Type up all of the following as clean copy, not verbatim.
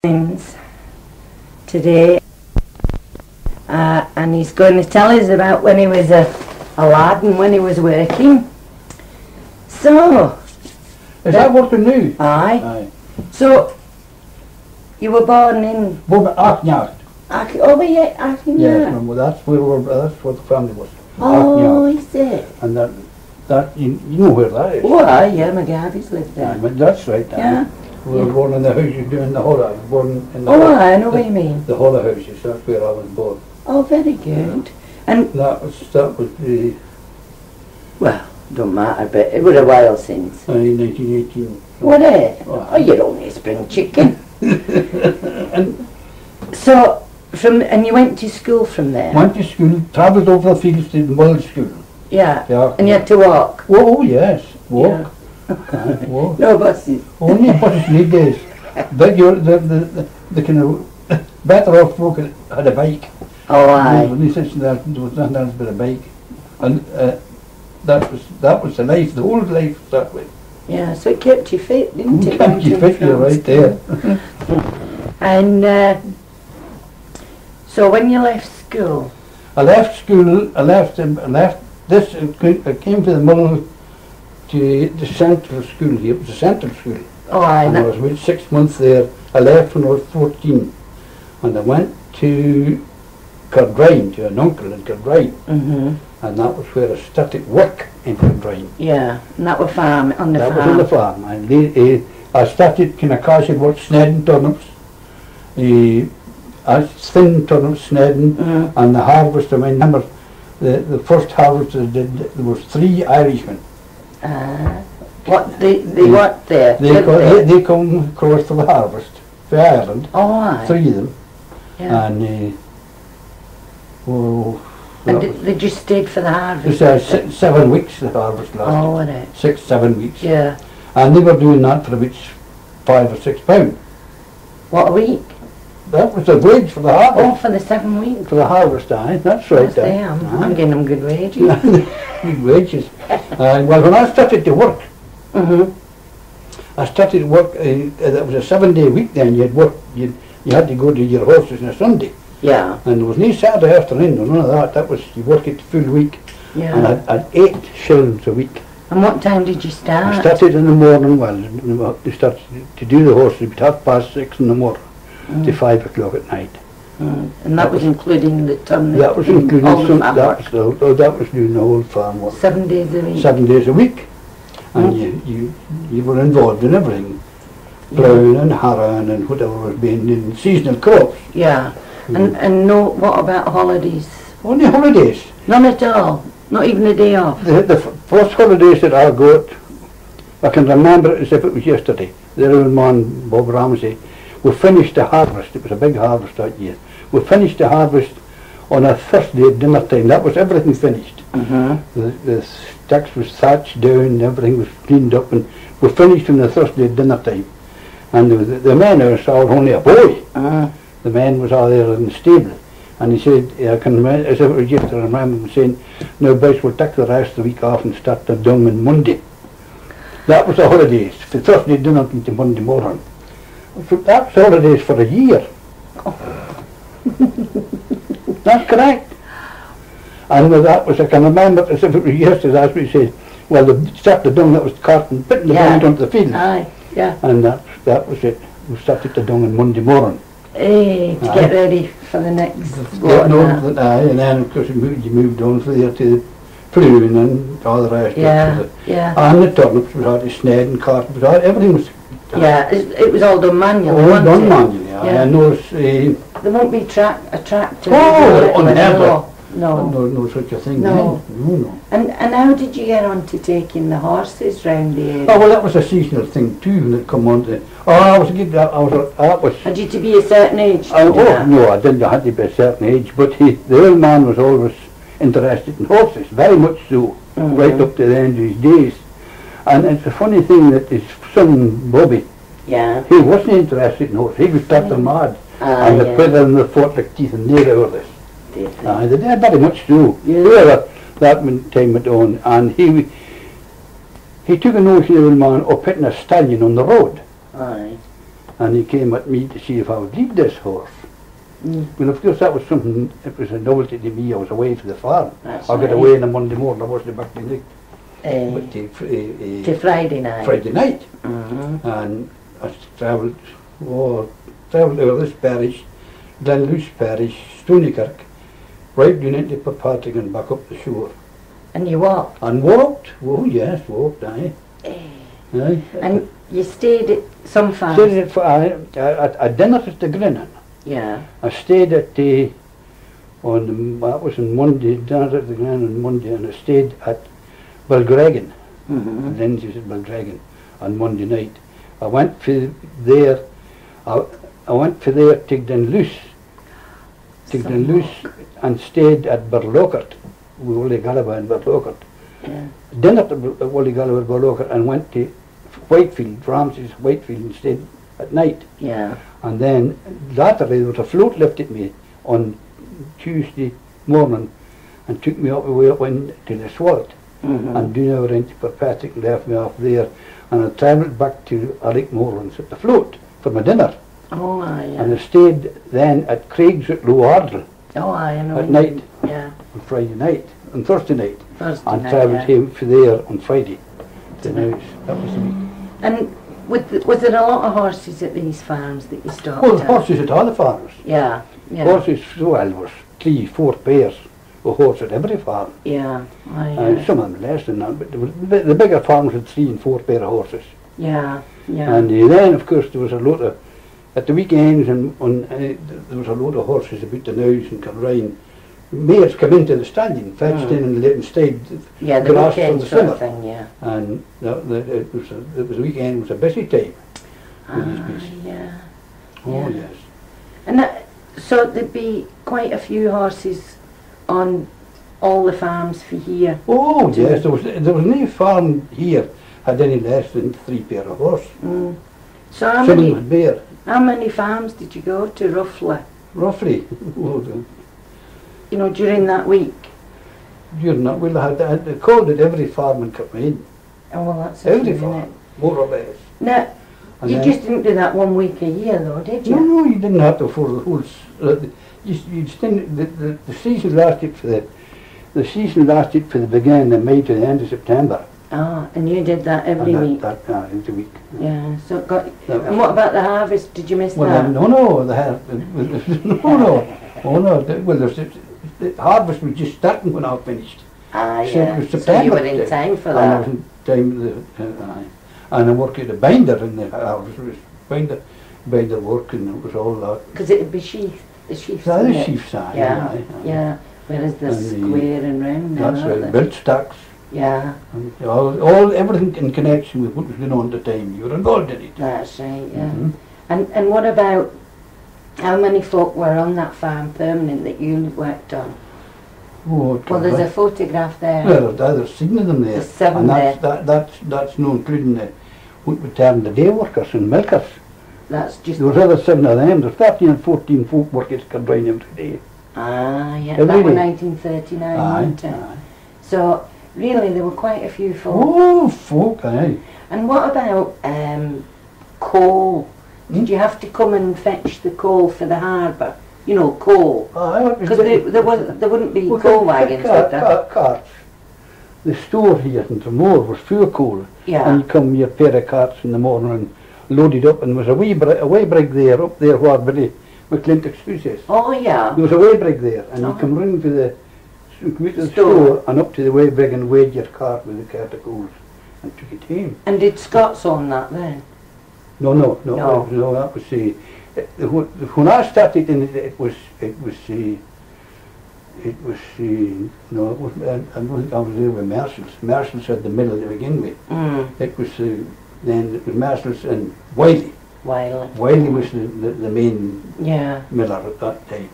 things today, and he's going to tell us about when he was a lad and when he was working. So, is that working now? Aye. Aye. So, you were born in Achnacht. oh yeah, Yes, well, that's where the family was. Oh, Achnacht. is it? And that you know where that is. Oh, aye, yeah, my Garvey's lived there. Aye, but that's right. Yeah. We were born in the houses doing the Holla. Born in the Oh, I know what you mean. The Holla houses. That's where I was born. Oh, very good. And that was the. Well, don't matter, but it was a while since. 1918. What it? Oh, Oh, you're only a spring chicken. And So, and you went to school from there? went to school, travelled over the fields to the middle school. Yeah. Yeah. And you had to walk? Oh yes, walk. Yeah. Walk. No buses? Only buses these days. But the kind of better off folk had a bike. Oh, aye. There was nothing else but a bike. And that was the life, the old life that way. Yeah, so it kept you fit, didn't it? Kept you fit, you're right there. And so when you left school? I left school, I came to the middle, to the central school here. It was a central school. Oh, aye. And I was about 6 months there. I left when I was 14. And I went to Kirkmaiden, to an uncle in Kirkmaiden. And that was where I started work in Kirkmaiden. Yeah, and that was farm, on the farm. That was on the farm. And I started kind of casual work, snedding turnips. I thin turnips, snedding, and the harvest, I remember the first harvest I did, there was 3 Irishmen. What, they worked there? They come across for the harvest, for Ireland. Oh, aye. 3 of them. Yeah. And they just stayed for the harvest? 7 weeks the harvest lasted. Oh, what it? 6, 7 weeks. Yeah. And they were doing that for about £5 or £6. What, a week? That was the wage for the harvest. Oh, for the 7 weeks? For the harvest, aye. That's right. Yes, I'm getting them good wages. Good wages. Well, when I started to work, I started to work, that was a 7-day week then. You had to go to your horses on a Sunday. Yeah. And there was no Saturday afternoon or none of that. That was, you work it the full week. Yeah. And I'd 8 shillings a week. And what time did you start? I started in the morning, well, you started to do the horses at 6:30 in the morning to 5 o'clock at night. And that was including the turn? That was including all the some, farm work? that was doing the whole farm work. 7 days a week? 7 days a week. And you were involved in everything. Ploughing and harrowing and whatever was being in seasonal crops. Yeah. And no, what about holidays? Only holidays. None at all? Not even a day off? The first holidays that I got, I can remember it as if it was yesterday. The old man, Bob Ramsey, we finished the harvest. It was a big harvest that year. We finished the harvest on a Thursday at dinner time. That was everything finished. The stacks was thatched down, everything was cleaned up, and we finished on the Thursday at dinner time. And the men were only a boy. The man was all there in the stable. And he said, I can remember, as if it was yesterday, I remember him saying, "Now boys, we'll take the rest of the week off and start the dung on Monday." That was the holidays, for Thursday dinner until Monday morning. That was holidays for a year. That's correct. And that was, I can remember as if it was yesterday, that's what he said. Well, they start the dung, that was carting, putting the dung onto the field. Aye, yeah. And that was it. We started the dung on Monday morning. To get ready for the next one. And then of course you moved on from there to the ploughing and all the rest. And the turnips was all the sned and cart, everything was. It was all done manually. All done manually. And those. There won't be a tractor. Never. No such a thing. No. No. And how did you get on to taking the horses round the area? Oh well, that was a seasonal thing too. When it come on to. I was. Had you to be a certain age? No, I didn't. I had to be a certain age. But the old man was always interested in horses, very much so, right up to the end of his days. And it's a funny thing that his son Bobby, he wasn't interested in horses. He was starting mad, and the feather and the fought like teeth and nail over this. They did very much so. That time went on, and he took a notion of the old man up hitting a stallion on the road. and he came at me to see if I would lead this horse. Well, of course, that was something, it was a novelty to me. I was away for the farm. I got away on a Monday morning, I wasn't back the night. To Friday night. Friday night. And I travelled over this parish, Glenluce parish, Stonykirk, right down into Papatic and back up the shore. And you walked? And walked, oh yes, walked, aye. Aye. And you stayed at some farm? Stayed at dinner at the Grinnan. Yeah. I stayed at that was on Monday, dinner at the Grinnan on Monday, and I stayed at Belgragan, Lindsay's at Belgragan, on Monday night. I went for there, to Glenluce, and stayed at Burlockert, Woolley Galloway in Burlockert. Yeah. Dinner at Woolley Galloway in Burlockert, and went to Whitefield, Ramsay's Whitefield, and stayed at night. Yeah. And then latterly there was a float lifted me on Tuesday morning and took me way up into the Swallow. And down over into Kirkpatrick and left me off there, and I travelled back to Alec Moran's at the float for my dinner. Oh, aye, yeah. And I stayed then at Craig's at Low Ardle at night, yeah. on Friday night, on Thursday night, and night, travelled home for there on Friday. So now that was the week. And was there a lot of horses at these farms that you stopped Oh, at? horses at all the farms. Yeah, yeah. Horses, well, there was 3-4 pairs of horses at every farm. Yeah, And some of them less than that, but the bigger farms had 3 and 4 pair of horses. Yeah, yeah. And then, of course, there was a lot of, at the weekends, and there was a lot of horses about the Nows and Kilrine. Mares come into the stallion, fetched in and let them stayed yeah, the grass for weekend the sort summer. of thing, yeah. And it was the weekend was a busy time with these beasts. Yeah. Oh, Yeah. yes. And so there'd be quite a few horses on all the farms for here? Oh, yes, there was no farm here had any less than 3 pair of horse. So how many farms did you go to, roughly? Roughly. You know, during that week? During that, they called it every farm in Kirkmaiden. Oh, well, that's Every isn't farm, it? more or less. Now, And you then- just didn't do that 1 week a year, though, did you? No, you didn't have to for the whole. The season lasted for the beginning of May to the end of September. Ah, and you did that every week? Every week. Yeah, so it got... And what about the harvest? Did you miss that? No, the harvest was just starting when I finished. Ah, So it yeah, was so you September were in time for And I that. was in time, and I worked at the binder in the harvest. It was binder work, and it was all that. Because it'd be sheath, the sheaths, So wouldn't the it? sheaf side, Yeah, aye. yeah. Whereas they're And the- square and round now, That's aren't right, they? built stacks. Yeah, And everything in connection with what was going on at the time, you were involved in it. that's right, yeah. Mhm. And what about how many folk were on that farm permanent that you worked on? Oh, Well, there's a photograph there. well, there's 7 of them there. There's 7 and there. that's no including what we term the day workers and milkers. That's just... There was other 7 of them. There's 13 and 14 folk workers could run every day. Ah, yeah, Every that was day. 1939, wasn't it? Aye. So, really, there were quite a few folk. Oh, folk, aye. And what about coal? Did you have to come and fetch the coal for the harbour? You know, coal. Aye, Because there wouldn't be coal wagons like that. Carts. The store here in Tremor was full of coal. Yeah. And you come with a pair of carts in the morning and load it up, and there was a way brig there, up there where Billy McClintock's house is. Oh, yeah. There was a way brig there, and you come round to the store and up to the way brig and weighed your cart with the cart of coals and took it home. And did Scots own that then? No, that was when I started in it, it was no, it wasn't, I don't think I was there with Marshall's. Marshall's had the mill to begin with. It was then it was Marshall's and Wiley. Wiley was the main miller at that time,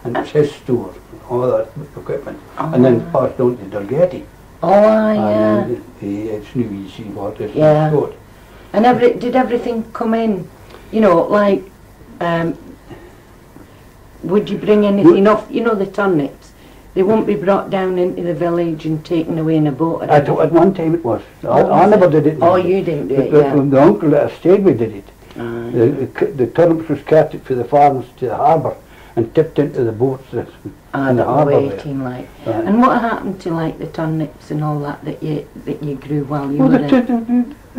and it was his store, all that equipment, and then passed on to Dalgety. Oh, yeah. And it's new easy what is stored. And did everything come in? You know, like, would you bring anything off? You know, the turnips. They won't be brought down into the village and taken away in a boat. At one time it was. I never did it. Oh, you didn't do it, The uncle that I stayed with did it. The turnips was carted for the farmers to the harbour and tipped into the boats in the harbour. Waiting like. And what happened to like the turnips and all that you grew while you were the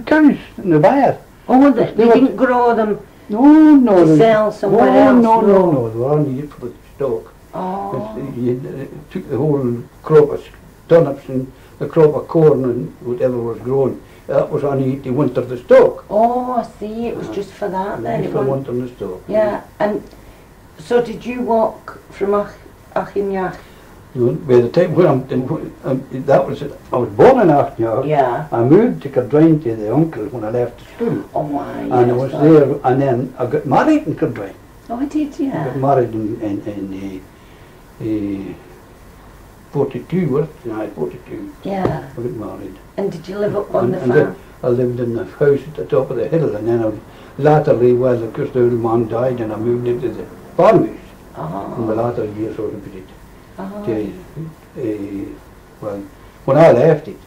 cows and the buyer. Oh, they didn't grow them No, to sell somewhere else? No, they were only for the stock. Oh. You took the whole crop of turnips and the crop of corn and whatever was grown. That was only the winter the stock. Oh, I see. It was just for that then. Just for winter the stock. Yeah, and so did you walk from Achimyach? By the time when I was born in Achimyach. Yeah. I moved to Kirkmaiden to the uncle when I left the school. Oh my. And I was there, and then I got married in Kirkmaiden. Oh, I did, yeah. I got married in 42, was it? 42. Yeah. I got married. And did you live up on the And farm? I lived in the house at the top of the hill, and then latterly, well, of course, the old man died, and I moved into the farmhouse. In the latter years of it. Well, when I left it,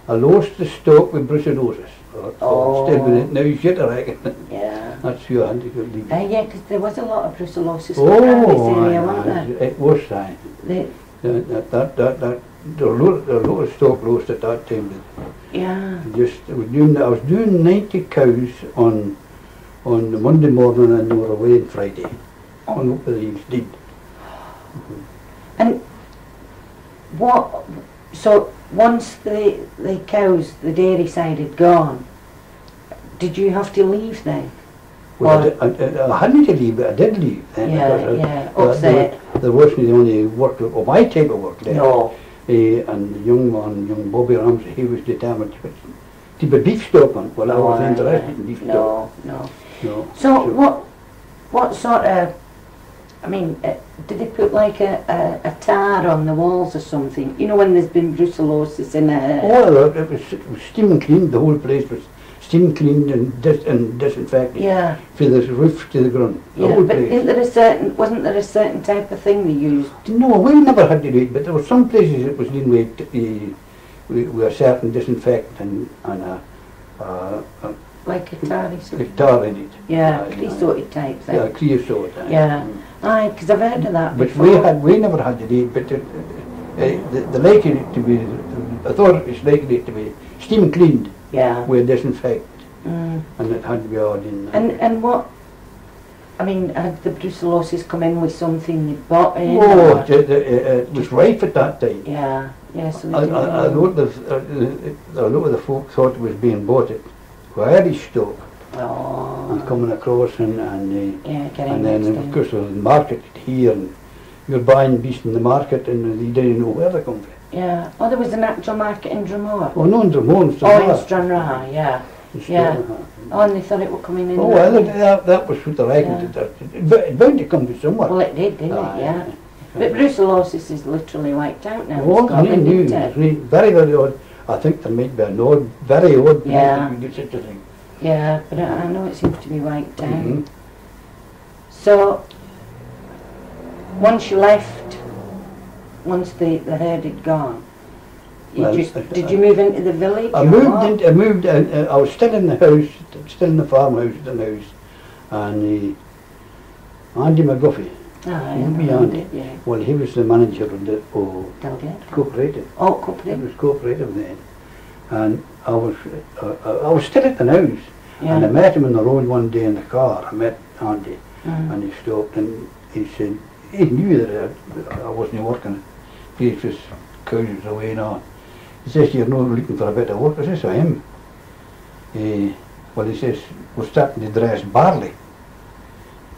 I lost the stock with brucellosis. Still with it now, shit, I reckon. Yeah. That's who I had to go leave. Yeah, because there was a lot of brucellosis around this area, wasn't there? It was fine. There was a lot of stock lost at that time. Yeah. I was doing 90 cows on the Monday morning, and they were away on Friday. On up the eaves did. And so once the cows, the dairy side had gone, did you have to leave then? Well, I hadn't to leave, but I did leave then. Upset. There wasn't the only work of my type of work left. No. And the young Bobby Ramsey, he was determined to be beef stockman. Well, I wasn't interested in beef stock. No. So what sort of, I mean, did they put like a tar on the walls or something? You know, when there's been brucellosis in a... Oh, it was steam cleaned. The whole place was steam cleaned and disinfected. Yeah. For the roof to the ground. The Yeah, whole but place. wasn't there a certain type of thing they used? No, we never had to do it, but there were some places it was done with a certain disinfectant and like a tarry sort a tar in it. Yeah, creosote type thing. Yeah, creosote. Yeah. Aye, because I've heard of that But before. we never had to do it, but the likely it to be, authorities likely it to be steam cleaned with disinfectant, and it had to be all in. And what, I mean, had the brucellosis come in with something they bought in? Oh, it was rife at that time. Yeah, so a lot of the folk thought it was being bought at Irish stock. And coming across and then of course there was market here, and you're buying beasts in the market and you didn't know where they come from. Yeah. Oh, there was an actual market in Drumore? Oh, no, in Drumore, in Stranraer. Oh, in Stranraer, yeah. Oh, and they thought it was coming in. Oh, well, that was what they reckoned. It bound to come from somewhere. Well, it did, didn't it? Yeah. But brucellosis is literally wiped out now. Oh, very, very odd. I think there might be an odd, very odd place that we get such a thing. Yeah, but I know it seems to be wiped out. So, once you left, once the herd had gone, did you move into the village? I was still in the house, still in the farmhouse, and Andy McGuffey. Andy. Well, he was the manager of the cooperative. Oh, cooperative. It was cooperative then, and I was still at the house, and I met him on the road one day in the car. I met Andy, and he stopped and he said he knew that I wasn't working. He was cows was away and on. He says, "You're not looking for a bit of work?" I says, "I am." Well, he says, "We're starting to dress barley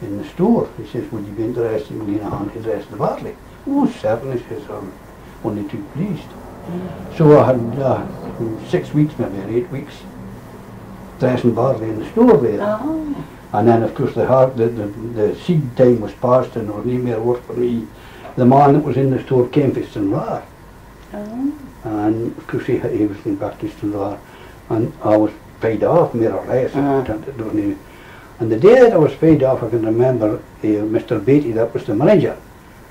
in the store." He says, "Would you be interested in getting a hand to dress the barley?" "Oh, certainly," says, "I'm only too pleased." So I had 6 weeks, maybe 8 weeks, dressing barley in the store there. And then, of course, the seed time was past and there was no more work for me. The man that was in the store came to Stranraer. And of course he was going back to Stranraer, and I was paid off, more or less. And the day that I was paid off, I can remember Mr. Beatty, that was the manager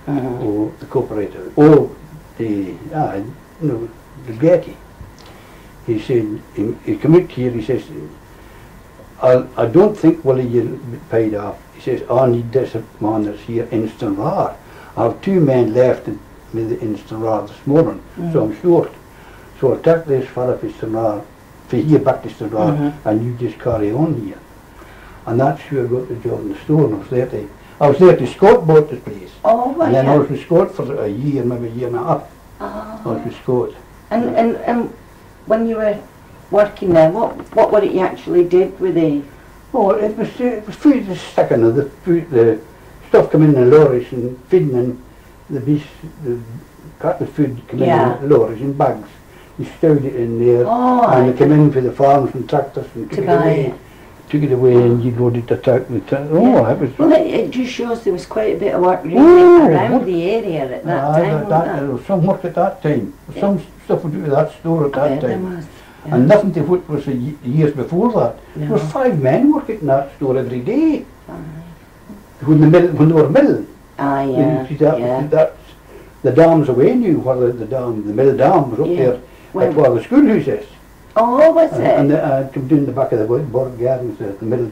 of the cooperative, the Getty. He said, he came out here, he says, I don't think Willie you paid off. He says, I need this man that's here instant raw. I have 2 men left with the instant raw this morning, so I'm short. So I take this fella for instant raw, for here back to instant raw, and you just carry on here. And that's who I got the job in the store, and I was there to Scott bought the place. Oh, right. And then I was with Scott for a year, maybe a year and a half. I was with Scott. And when you were working there, what was it you actually did with the... Oh, it was food, the sticking of the food, the stuff coming in the lorries and feeding in the beast, the cattle food coming in the lorries in bags. You stowed it in there, and they came in for the farms and tractors and took it away, and you loaded the truck with it. Oh, it was... Well, it just shows there was quite a bit of work really around the area at that time. There was some work at that time. Some stuff to do with that store at that time. Was, and nothing to what was the years before that. There was 5 men working in that store every day. When they were milling. The dam's away new, where the mill dam was up there. That's where the schoolhouse is. Oh, was it? And I come down the back of the Borg Gardens at the middle.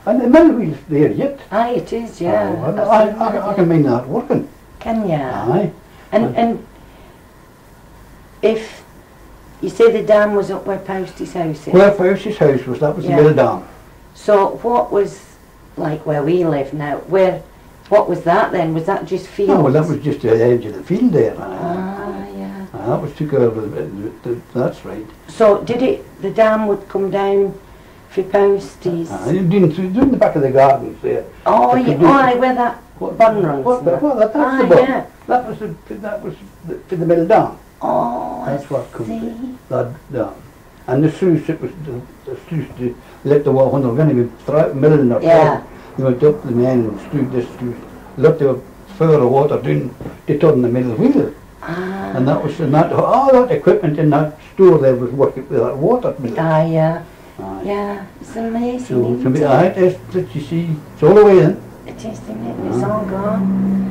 And the mill wheel's there yet. Aye, it is, yeah. I can mind that working. Can you? Aye. And if you say the dam was up where Poustie's house is? Where Poustie's house was, that was the mill dam. So what was, like where we live now, what was that then? Was that just fields? Oh, well, that was just the edge of the field there. Yeah. That was took over, that's right. So the dam would come down for Poustie's? Down the back of the gardens there. Oh, yeah, where that bun runs. Well, that's the bun. That was for the mill dam. Oh, that's what comes that dam. And the sluice, it was the sluice to let the water, when they were going to be milling or they went up the men and screwed this sluice, let the further water down to turn the middle wheel. And that was all that equipment in that store there was working with that water mill. Yeah, it's amazing. So, you see, it's all away then. It is, isn't it? It's all gone.